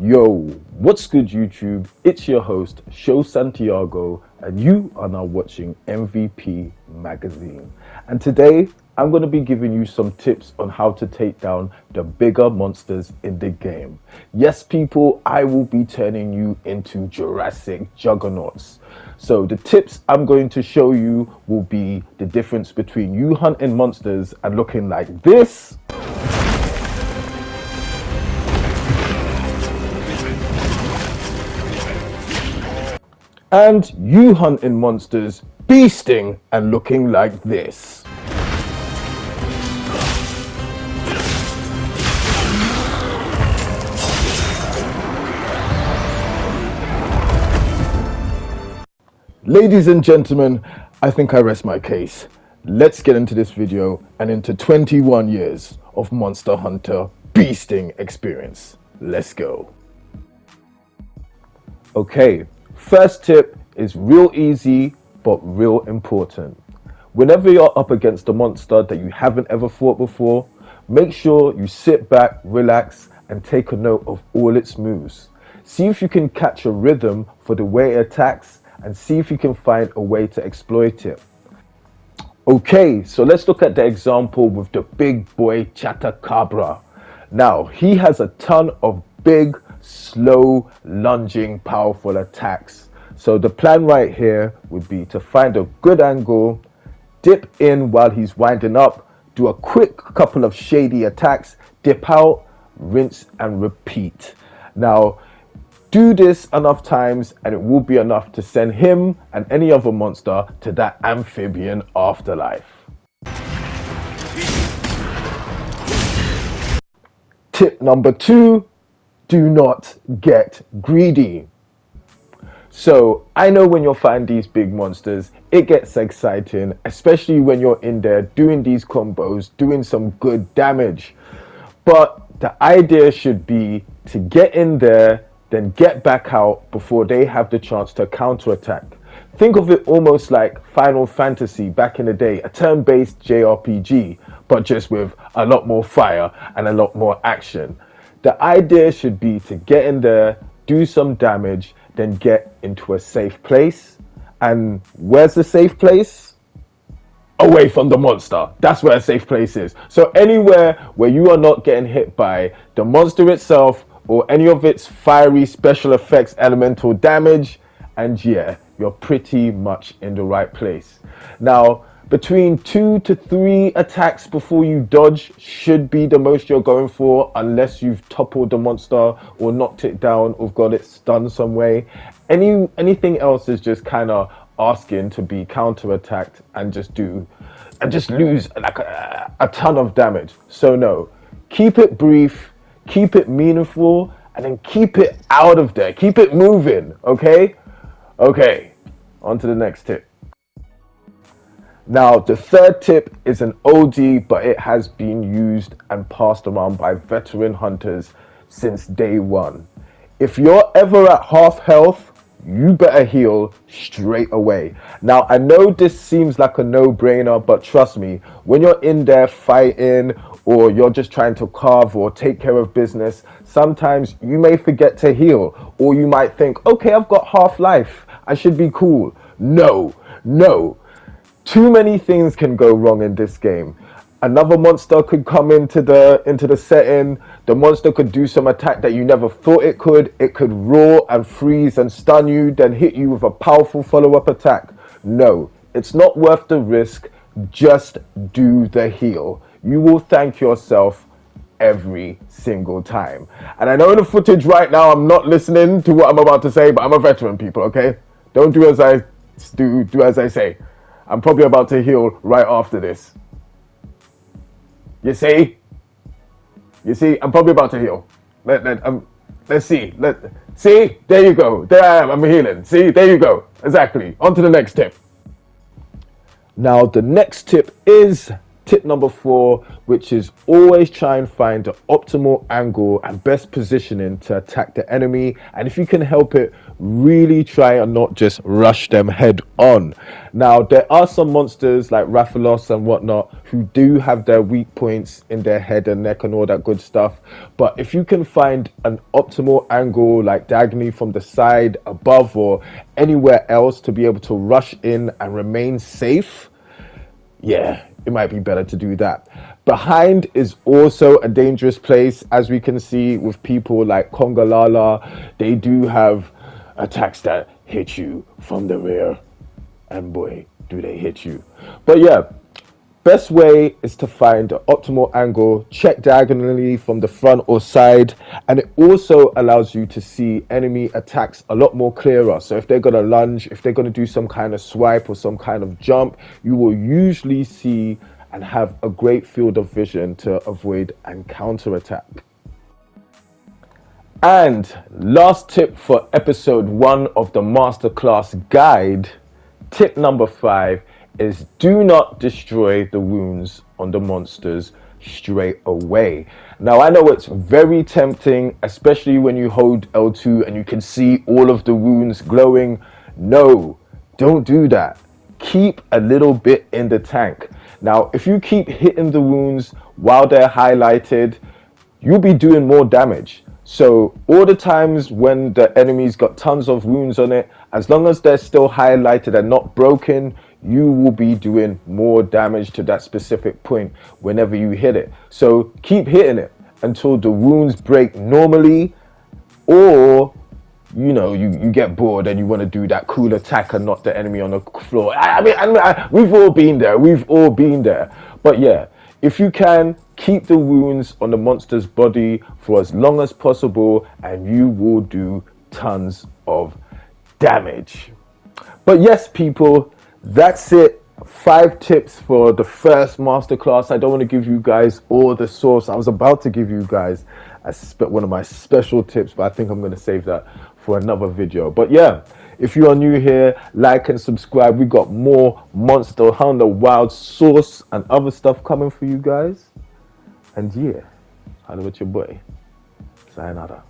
Yo, what's good YouTube? It's your host, Santiago, and you are now watching MVP Magazine. And today, I'm going to be giving you some tips on how to take down the bigger monsters in the game. Yes, people, I will be turning you into Jurassic juggernauts. So the tips I'm going to show you will be the difference between you hunting monsters and looking like this, and you hunting monsters, beasting and looking like this. Ladies and gentlemen, I think I rest my case. Let's get into this video and into 21 years of Monster Hunter beasting experience. Let's go. Okay. First tip is real easy, but real important. Whenever you're up against a monster that you haven't ever fought before, make sure you sit back, relax, and take a note of all its moves. See if you can catch a rhythm for the way it attacks, and see if you can find a way to exploit it. Okay, so let's look at the example with the big boy Chatacabra. Now, he has a ton of big, slow, lunging, powerful attacks. So the plan right here would be to find a good angle, dip in while he's winding up, do a quick couple of shady attacks, dip out, rinse and repeat. Now, do this enough times and it will be enough to send him and any other monster to that amphibian afterlife. Tip number 2. Do not get greedy. So I know when you're fighting these big monsters, it gets exciting, especially when you're in there doing these combos, doing some good damage. But the idea should be to get in there, then get back out before they have the chance to counterattack. Think of it almost like Final Fantasy back in the day, a turn-based JRPG, but just with a lot more fire and a lot more action. The idea should be to get in there, do some damage, then get into a safe place. And where's the safe place? Away from the monster. That's where a safe place is. So anywhere where you are not getting hit by the monster itself or any of its fiery special effects elemental damage, and yeah, you're pretty much in the right place. Now, between 2 to 3 attacks before you dodge should be the most you're going for, unless you've toppled the monster or knocked it down or got it stunned some way. Anything else is just kind of asking to be counterattacked and just lose like a ton of damage. So no, keep it brief, keep it meaningful, and then keep it out of there. Keep it moving, okay? Okay, on to the next tip. Now, the third tip is an oldie, but it has been used and passed around by veteran hunters since day one. If you're ever at half health, you better heal straight away. Now, I know this seems like a no-brainer, but trust me, when you're in there fighting or you're just trying to carve or take care of business, sometimes you may forget to heal, or you might think, okay, I've got half life, I should be cool. No. Too many things can go wrong in this game. Another monster could come into the setting. The monster could do some attack that you never thought it could. It could roar and freeze and stun you, then hit you with a powerful follow-up attack. No, it's not worth the risk. Just do the heal. You will thank yourself every single time. And I know in the footage right now I'm not listening to what I'm about to say, but I'm a veteran, people, okay? Don't do as I do as I say. I'm probably about to heal right after this. You see, I'm probably about to heal. Let's see. See, there you go. There I am. I'm healing. See, there you go. Exactly. On to the next tip. Now, the next tip is tip number 4, which is always try and find the optimal angle and best positioning to attack the enemy. And if you can help it, really try and not just rush them head on. Now, there are some monsters like Rathalos and whatnot who do have their weak points in their head and neck and all that good stuff. But if you can find an optimal angle, like diagonally from the side, above, or anywhere else to be able to rush in and remain safe, yeah, it might be better to do that. Behind is also a dangerous place, as we can see with people like Kongalala. They do have attacks that hit you from the rear, and boy, do they hit you. But yeah, best way is to find the optimal angle, check diagonally from the front or side, and it also allows you to see enemy attacks a lot more clearer. So if they're going to lunge, if they're going to do some kind of swipe or some kind of jump, you will usually see and have a great field of vision to avoid and counter attack. And last tip for episode 1 of the masterclass guide, tip number 5 is do not destroy the wounds on the monsters straight away. Now, I know it's very tempting, especially when you hold L2 and you can see all of the wounds glowing. No, don't do that. Keep a little bit in the tank. Now, if you keep hitting the wounds while they're highlighted, you'll be doing more damage. So all the times when the enemy's got tons of wounds on it, as long as they're still highlighted and not broken, you will be doing more damage to that specific point whenever you hit it. So keep hitting it until the wounds break normally, or you get bored and you want to do that cool attack and knock the enemy on the floor. We've all been there. We've all been there. But yeah, if you can, keep the wounds on the monster's body for as long as possible, and you will do tons of damage. But yes, people, that's it. 5 tips for the first masterclass. I don't want to give you guys all the source. I was about to give you guys one of my special tips, but I think I'm going to save that for another video. But yeah, if you are new here, like and subscribe. We got more Monster Hunter Wild source and other stuff coming for you guys. And yeah, holla with your boy. Sayonara.